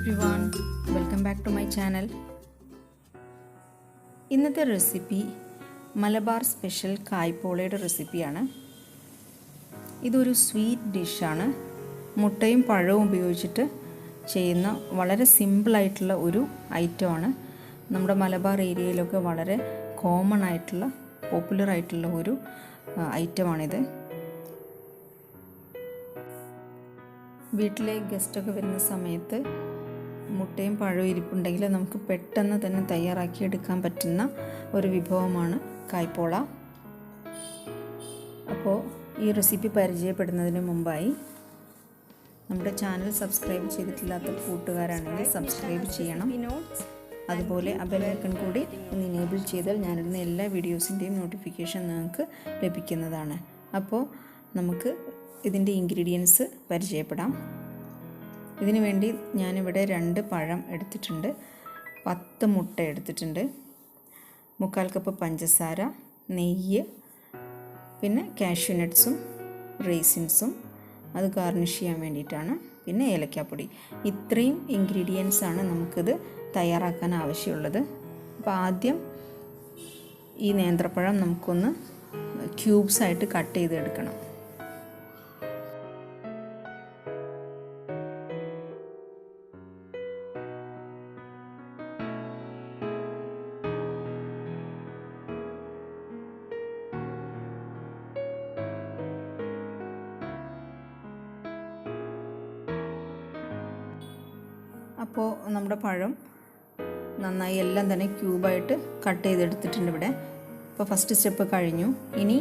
everyone, welcome back to my channel. ഇന്നത്തെ recipe Malabar special കായ്പോളയുടെ റെസിപ്പിയാണ്. ഇതൊരു സ്വീറ്റ് ഡിഷാണ്. മുട്ടയും പഴവും ഉപയോഗിച്ചിട്ട് ചെയ്യുന്ന വളരെ സിമ്പിളായിട്ടുള്ള ഒരു ഐറ്റമാണ്. നമ്മുടെ മലബാർ ഏരിയയിലൊക്കെ വളരെ കോമൺ ആയിട്ടുള്ള പോപ്പുലർ ആയിട്ടുള്ള ഒരു ഐറ്റമാണിത്. വീട്ടിലെ ഗസ്റ്റൊക്കെ വരുന്ന സമയത്ത് മുട്ടയും പഴവും ഇരിപ്പുണ്ടെങ്കിൽ നമുക്ക് പെട്ടെന്ന് തന്നെ തയ്യാറാക്കിയെടുക്കാൻ പറ്റുന്ന ഒരു വിഭവമാണ് കായ്പോള. അപ്പോൾ ഈ റെസിപ്പി പരിചയപ്പെടുന്നതിന് മുമ്പായി നമ്മുടെ ചാനൽ സബ്സ്ക്രൈബ് ചെയ്തിട്ടില്ലാത്ത കൂട്ടുകാരാണെങ്കിൽ സബ്സ്ക്രൈബ് ചെയ്യണം. അതുപോലെ ആ ബെൽ ഐക്കൺ കൂടി ഒന്ന് എനേബിൾ ചെയ്താൽ ഞാനിടുന്ന എല്ലാ വീഡിയോസിൻ്റെയും നോട്ടിഫിക്കേഷൻ നിങ്ങൾക്ക് ലഭിക്കുന്നതാണ്. അപ്പോൾ നമുക്ക് ഇതിൻ്റെ ഇൻഗ്രീഡിയൻസ് പരിചയപ്പെടാം. ഇതിനു വേണ്ടി ഞാനിവിടെ 2 പഴം എടുത്തിട്ടുണ്ട്, 10 മുട്ട എടുത്തിട്ടുണ്ട്, 3/4 കപ്പ് പഞ്ചസാര, നെയ്യ്, പിന്നെ കാഷ്യൂ നട്ട്സും റേസിൻസും അത് ഗാർണിഷ് ചെയ്യാൻ വേണ്ടിയിട്ടാണ്, പിന്നെ ഏലക്കാപ്പൊടി. ഇത്രയും ഇൻഗ്രീഡിയൻസാണ് നമുക്കിത് തയ്യാറാക്കാൻ ആവശ്യമുള്ളത്. അപ്പോൾ ആദ്യം ഈ നേന്ത്രപ്പഴം നമുക്കൊന്ന് ക്യൂബ്സായിട്ട് കട്ട് ചെയ്തെടുക്കണം. അപ്പോൾ നമ്മുടെ പഴം നന്നായി എല്ലാം തന്നെ ക്യൂബായിട്ട് കട്ട് ചെയ്തെടുത്തിട്ടുണ്ട് ഇവിടെ. അപ്പോൾ ഫസ്റ്റ് സ്റ്റെപ്പ് കഴിഞ്ഞു. ഇനി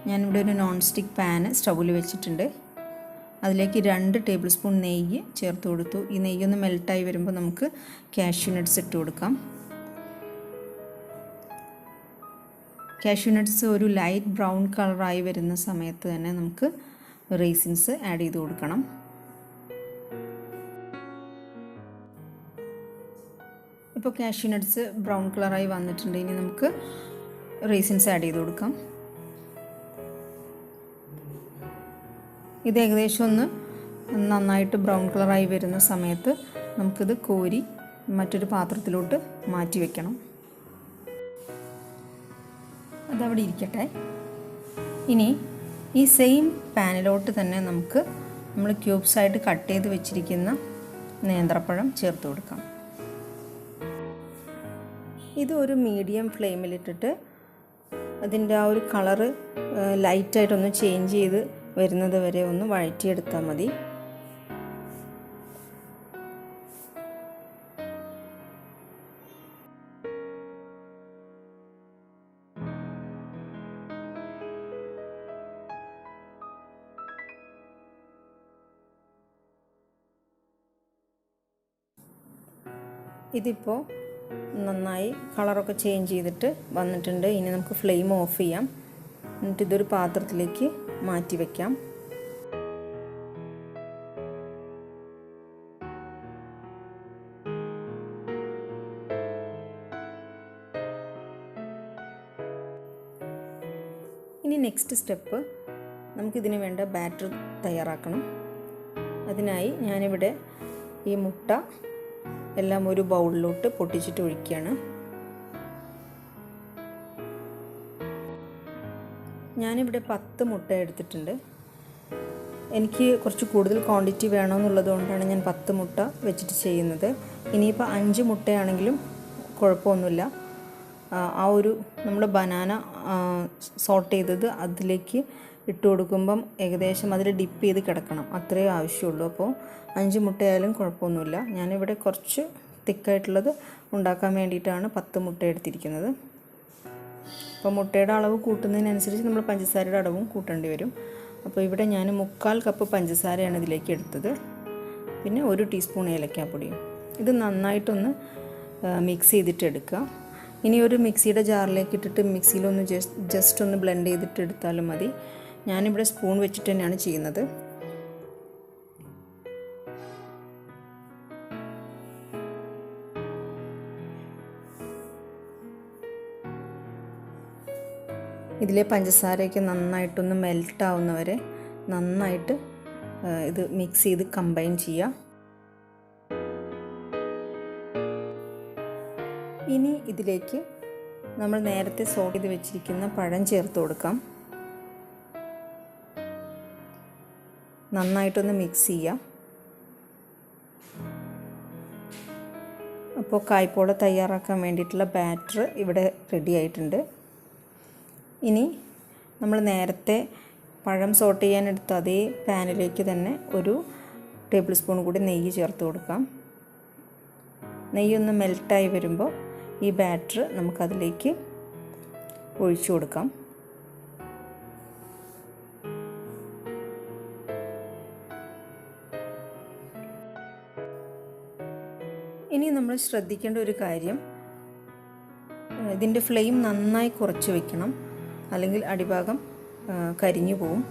ഞാനിവിടെ ഒരു നോൺ സ്റ്റിക്ക് പാന് സ്റ്റൗവിൽ വെച്ചിട്ടുണ്ട്. അതിലേക്ക് 2 ടേബിൾ സ്പൂൺ നെയ്യ് ചേർത്ത് കൊടുത്തു. ഈ നെയ്യൊന്ന് മെൽട്ടായി വരുമ്പോൾ നമുക്ക് കാഷ്യൂ നട്ട്സ് ഇട്ട് കൊടുക്കാം. കാഷ്യൂ നട്ട്സ് ഒരു ലൈറ്റ് ബ്രൗൺ കളറായി വരുന്ന സമയത്ത് തന്നെ നമുക്ക് റേസിൻസ് ആഡ് ചെയ്ത് കൊടുക്കണം. ഇപ്പോൾ കാഷ്യൂ നട്ട്സ് ബ്രൗൺ കളറായി വന്നിട്ടുണ്ട്. ഇനി നമുക്ക് റേസിൻസ് ആഡ് ചെയ്ത് കൊടുക്കാം. ഇത് ഏകദേശം ഒന്ന് നന്നായിട്ട് ബ്രൗൺ കളറായി വരുന്ന സമയത്ത് നമുക്കിത് കോരി മറ്റൊരു പാത്രത്തിലോട്ട് മാറ്റി വയ്ക്കണം. അതവിടെ ഇരിക്കട്ടെ. ഇനി ഈ സെയിം പാനിലോട്ട് തന്നെ നമുക്ക് നമ്മൾ ക്യൂബ്സായിട്ട് കട്ട് ചെയ്ത് വെച്ചിരിക്കുന്ന നേന്ത്രപ്പഴം ചേർത്ത് കൊടുക്കാം. ഇത് ഒരു മീഡിയം ഫ്ലെയിമിലിട്ടിട്ട് അതിൻ്റെ ആ ഒരു കളറ് ലൈറ്റായിട്ടൊന്ന് ചേഞ്ച് ചെയ്ത് വരുന്നത് വരെ ഒന്ന് വഴറ്റിയെടുത്താൽ മതി. ഇതിപ്പോൾ നന്നായി കളറൊക്കെ ചേഞ്ച് ചെയ്തിട്ട് വന്നിട്ടുണ്ട്. ഇനി നമുക്ക് ഫ്ലെയിം ഓഫ് ചെയ്യാം. എന്നിട്ട് ഇതൊരു പാത്രത്തിലേക്ക് മാറ്റി വയ്ക്കാം. ഇനി നെക്സ്റ്റ് സ്റ്റെപ്പ് നമുക്കിതിന് വേണ്ട ബാറ്റർ തയ്യാറാക്കണം. അതിനായി ഞാനിവിടെ ഈ മുട്ട എല്ലാം ഒരു ബൗളിലോട്ട് പൊട്ടിച്ചിട്ട് ഒഴിക്കുകയാണ്. ഞാനിവിടെ 10 മുട്ട എടുത്തിട്ടുണ്ട്. എനിക്ക് കുറച്ച് കൂടുതൽ ക്വാണ്ടിറ്റി വേണമെന്നുള്ളത് കൊണ്ടാണ് ഞാൻ 10 മുട്ട വെച്ചിട്ട് ചെയ്യുന്നത്. ഇനിയിപ്പോൾ 5 മുട്ടയാണെങ്കിലും കുഴപ്പമൊന്നുമില്ല. ആ ഒരു നമ്മൾ ബനാന സോട്ട് ചെയ്തത് അതിലേക്ക് ഇട്ട് കൊടുക്കുമ്പം ഏകദേശം അതിൽ ഡിപ്പ് ചെയ്ത് കിടക്കണം, അത്രയേ ആവശ്യമുള്ളൂ. അപ്പോൾ 5 മുട്ടയായാലും കുഴപ്പമൊന്നുമില്ല. ഞാനിവിടെ കുറച്ച് തിക്കായിട്ടുള്ളത് ഉണ്ടാക്കാൻ വേണ്ടിയിട്ടാണ് 10 മുട്ട എടുത്തിരിക്കുന്നത്. അപ്പോൾ മുട്ടയുടെ അളവ് കൂട്ടുന്നതിനനുസരിച്ച് നമ്മൾ പഞ്ചസാരയുടെ അളവും കൂട്ടേണ്ടി വരും. അപ്പോൾ ഇവിടെ ഞാൻ 3/4 കപ്പ് പഞ്ചസാരയാണ് ഇതിലേക്ക് എടുത്തത്, പിന്നെ 1 ടീസ്പൂൺ ഏലക്കാപ്പൊടിയും. ഇത് നന്നായിട്ടൊന്ന് മിക്സ് ചെയ്തിട്ട് എടുക്കുക. ഇനി ഒരു മിക്സിയുടെ ജാറിലേക്ക് ഇട്ടിട്ട് മിക്സിയിലൊന്ന് ജസ്റ്റ് ഒന്ന് ബ്ലെൻഡ് ചെയ്തിട്ട് എടുത്താലും മതി. ഞാനിവിടെ സ്പൂൺ വെച്ചിട്ട് തന്നെയാണ് ചെയ്യുന്നത്. ഇതിലെ പഞ്ചസാരയൊക്കെ നന്നായിട്ടൊന്ന് മെൽറ്റ് ആവുന്നവരെ നന്നായിട്ട് ഇത് മിക്സ് ചെയ്ത് കമ്പൈൻ ചെയ്യുക. ഇനി ഇതിലേക്ക് നമ്മൾ നേരത്തെ സോട്ട് ചെയ്ത് വെച്ചിരിക്കുന്ന പഴം ചേർത്ത് കൊടുക്കാം. നന്നായിട്ടൊന്ന് മിക്സ് ചെയ്യാം. അപ്പോൾ കായ്പോള തയ്യാറാക്കാൻ വേണ്ടിയിട്ടുള്ള ബാറ്റർ ഇവിടെ റെഡി ആയിട്ടുണ്ട്. ഇനി നമ്മൾ നേരത്തെ പഴം സോട്ട് ചെയ്യാനെടുത്ത അതേ പാനിലേക്ക് തന്നെ ഒരു ടേബിൾ സ്പൂൺ കൂടി നെയ്യ് ചേർത്ത് കൊടുക്കാം. നെയ്യൊന്ന് മെൽറ്റായി വരുമ്പോൾ ഈ ബാറ്റർ നമുക്കതിലേക്ക് ഒഴിച്ചു കൊടുക്കാം. ഇനി നമ്മൾ ശ്രദ്ധിക്കേണ്ട ഒരു കാര്യം, ഇതിൻ്റെ ഫ്ലെയിം നന്നായി കുറച്ച് വയ്ക്കണം, അല്ലെങ്കിൽ അടിഭാഗം കരിഞ്ഞു പോവും.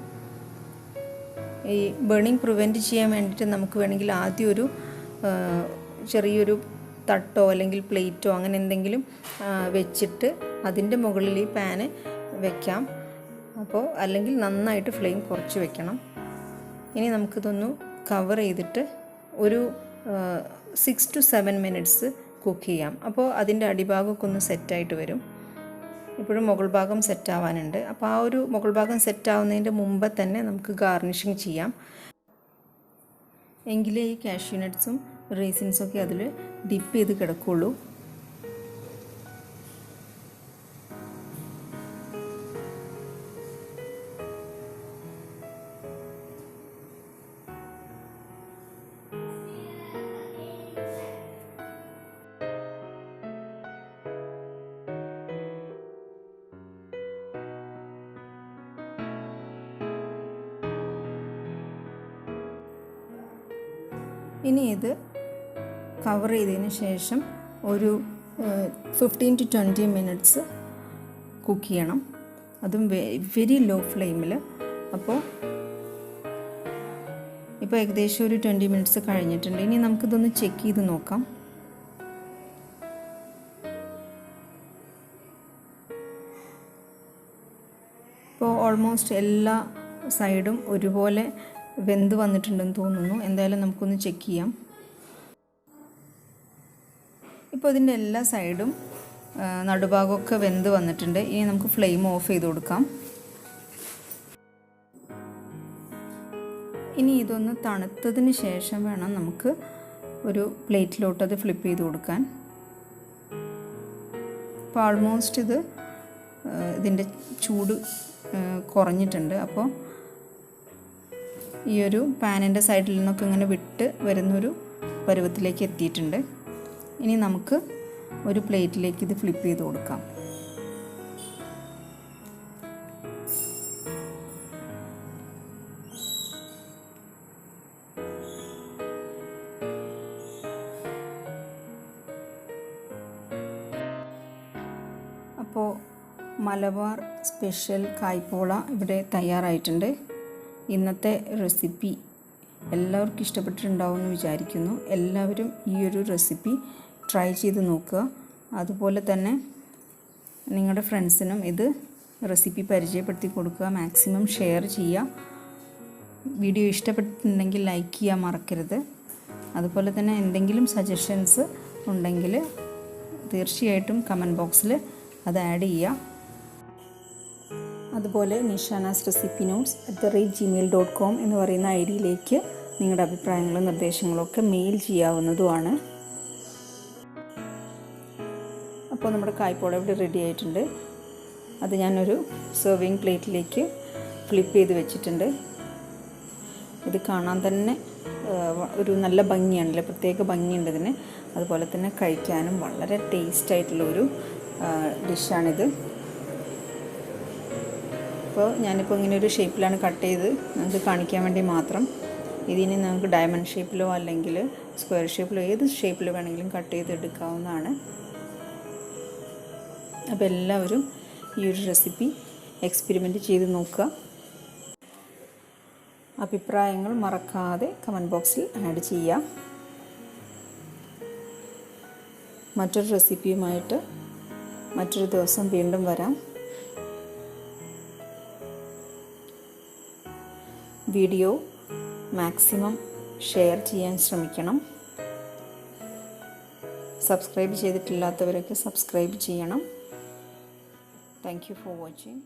ഈ ബേണിംഗ് പ്രിവെൻറ്റ് ചെയ്യാൻ വേണ്ടിയിട്ട് നമുക്ക് വേണമെങ്കിൽ ആദ്യം ഒരു ചെറിയൊരു തട്ടോ അല്ലെങ്കിൽ പ്ലേറ്റോ അങ്ങനെ എന്തെങ്കിലും വെച്ചിട്ട് അതിൻ്റെ മുകളിൽ ഈ പാന് വെക്കാം. അപ്പോൾ അല്ലെങ്കിൽ നന്നായിട്ട് ഫ്ലെയിം കുറച്ച് വെക്കണം. ഇനി നമുക്കിതൊന്ന് കവർ ചെയ്തിട്ട് ഒരു 6 to 7 മിനിറ്റ്സ് കുക്ക് ചെയ്യാം. അപ്പോൾ അതിൻ്റെ അടിഭാഗമൊക്കെ ഒന്ന് സെറ്റായിട്ട് വരും. ഇപ്പോഴും മുകൾ ഭാഗം സെറ്റാവാനുണ്ട്. അപ്പോൾ ആ ഒരു മുകൾ ഭാഗം സെറ്റാവുന്നതിൻ്റെ മുമ്പ് തന്നെ നമുക്ക് ഗാർണിഷിങ് ചെയ്യാം. എങ്കിലേ ഈ കാഷ്യൂ നട്ട്സും റേസിൻസൊക്കെ അതിൽ ഡിപ്പ് ചെയ്ത് കിടക്കുള്ളൂ. ഇനി ഇത് കവർ ചെയ്തതിന് ശേഷം ഒരു 15 to 20 മിനിറ്റ്സ് കുക്ക് ചെയ്യണം. അതും വെരി ലോ ഫ്ലെയിമിൽ. അപ്പോൾ ഏകദേശം ഒരു 20 മിനിറ്റ്സ് കഴിഞ്ഞിട്ടുണ്ട്. ഇനി നമുക്കിതൊന്ന് ചെക്ക് ചെയ്ത് നോക്കാം. ഇപ്പോൾ ഓൾമോസ്റ്റ് എല്ലാ സൈഡും ഒരുപോലെ വെന്ത് വന്നിട്ടുണ്ടെന്ന് തോന്നുന്നു. എന്തായാലും നമുക്കൊന്ന് ചെക്ക് ചെയ്യാം. ഇപ്പോൾ ഇതിൻ്റെ എല്ലാ സൈഡും നടുഭാഗമൊക്കെ വെന്ത് വന്നിട്ടുണ്ട്. ഇനി നമുക്ക് ഫ്ലെയിം ഓഫ് ചെയ്ത് കൊടുക്കാം. ഇനി ഇതൊന്ന് തണുത്തതിന് ശേഷം വേണം നമുക്ക് ഒരു പ്ലേറ്റിലോട്ട് അത് ഫ്ലിപ്പ് ചെയ്ത് കൊടുക്കാൻ. ഇപ്പോൾ ആൾമോസ്റ്റ് ഇതിൻ്റെ ചൂട് കുറഞ്ഞിട്ടുണ്ട്. അപ്പോൾ ഈ ഒരു പാനിൻ്റെ സൈഡിൽ നിന്നൊക്കെ ഇങ്ങനെ വിട്ട് വരുന്നൊരു പരുവത്തിലേക്ക് എത്തിയിട്ടുണ്ട്. ഇനി നമുക്ക് ഒരു പ്ലേറ്റിലേക്ക് ഇത് ഫ്ലിപ്പ് ചെയ്ത് കൊടുക്കാം. അപ്പോൾ മലബാർ സ്പെഷ്യൽ കായ്പോള ഇവിടെ തയ്യാറായിട്ടുണ്ട്. ഇന്നത്തെ റെസിപ്പി എല്ലാവർക്കും ഇഷ്ടപ്പെട്ടിട്ടുണ്ടാവുമെന്ന് വിചാരിക്കുന്നു. എല്ലാവരും ഈ ഒരു റെസിപ്പി ട്രൈ ചെയ്ത് നോക്കുക. അതുപോലെ തന്നെ നിങ്ങളുടെ ഫ്രണ്ട്സിനും ഇത് റെസിപ്പി പരിചയപ്പെടുത്തി കൊടുക്കുക. മാക്സിമം ഷെയർ ചെയ്യുക. വീഡിയോ ഇഷ്ടപ്പെട്ടിട്ടുണ്ടെങ്കിൽ ലൈക്ക് ചെയ്യാൻ മറക്കരുത്. അതുപോലെ തന്നെ എന്തെങ്കിലും സജഷൻസ് ഉണ്ടെങ്കിൽ തീർച്ചയായിട്ടും കമൻറ്റ് ബോക്സിൽ അത് ആഡ് ചെയ്യുക. അതുപോലെ നിഷാനാസ് റെസിപ്പി നോട്ട്സ് @gmail.com എന്ന് പറയുന്ന ഐഡിയിലേക്ക് നിങ്ങളുടെ അഭിപ്രായങ്ങളും നിർദ്ദേശങ്ങളും ഒക്കെ മെയിൽ ചെയ്യാവുന്നതുമാണ്. അപ്പോൾ നമ്മുടെ കായ്പോള ഇവിടെ റെഡി ആയിട്ടുണ്ട്. അത് ഞാനൊരു സെർവിങ് പ്ലേറ്റിലേക്ക് ഫ്ലിപ്പ് ചെയ്ത് വെച്ചിട്ടുണ്ട്. ഇത് കാണാൻ തന്നെ ഒരു നല്ല ഭംഗിയാണല്ലേ, പ്രത്യേക ഭംഗിയുണ്ട് ഇതിന്. അതുപോലെ തന്നെ കഴിക്കാനും വളരെ ടേസ്റ്റ് ആയിട്ടുള്ളൊരു ഡിഷാണിത്. അപ്പോൾ ഞാനിപ്പോൾ ഇങ്ങനെ ഒരു ഷേപ്പിലാണ് കട്ട് ചെയ്ത് നമുക്ക് കാണിക്കാൻ വേണ്ടി മാത്രം. ഇതിന് നമുക്ക് ഡയമണ്ട് ഷേപ്പിലോ അല്ലെങ്കിൽ സ്ക്വയർ ഷേപ്പിലോ ഏത് ഷേപ്പിൽ വേണമെങ്കിലും കട്ട് ചെയ്ത് എടുക്കാവുന്നതാണ്. അപ്പോൾ എല്ലാവരും ഈ ഒരു റെസിപ്പി എക്സ്പെരിമെൻറ്റ് ചെയ്ത് നോക്കുക. അഭിപ്രായങ്ങൾ മറക്കാതെ കമൻറ്റ് ബോക്സിൽ ആഡ് ചെയ്യുക. മറ്റൊരു റെസിപ്പിയുമായിട്ട് മറ്റൊരു ദിവസം വീണ്ടും വരാം. വീഡിയോ മാക്സിമം ഷെയർ ചെയ്യാൻ ശ്രമിക്കണം. സബ്സ്ക്രൈബ് ചെയ്തിട്ടില്ലാത്തവരൊക്കെ സബ്സ്ക്രൈബ് ചെയ്യണം. Thank you for watching.